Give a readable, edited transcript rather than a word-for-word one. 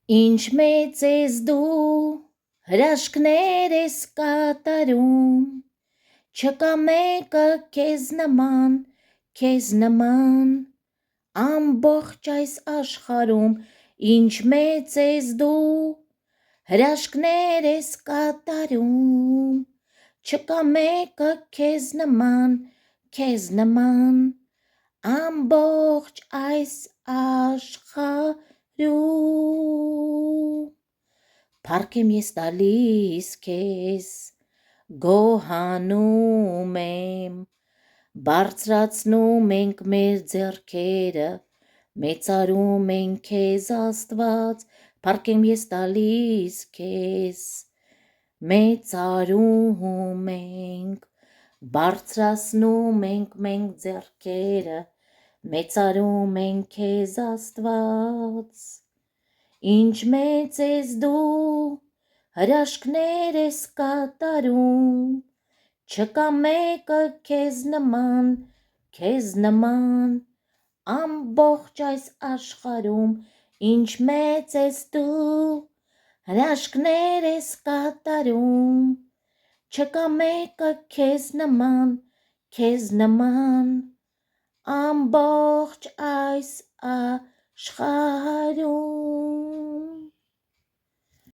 Ինչ մեծ ես դու, հրաշքներ ես կատարում, չկա մեկը քեզ նման, ամբողջ այս աշխարհում, ինչ մեծ ես դու, հրաշքներ ես կատարում, չկա մեկը քեզ նման, ամբողջ այս աշխարհում, փառք եմ ես տալիս քեզ, գոհանում եմ, բարձրացնում ենք մեր ձեռքերը, մեծարում ենք քեզ Աստված, փառք եմ ես տալիս քեզ, մեծարում ենք, բարձրացնում ենք մենք ձեռքերը, մեծարում ենք քեզ Աստված, ինչ մեծ ես դու, հրաշքներ ես կատարում, չկա մեկը քեզ նման, ամբողջ այս աշխարհում, ինչ մեծ ես դու, հրաշքներ ես կատարում, չկա մեկը քեզ նման, ամբողջ այս աշխարհում,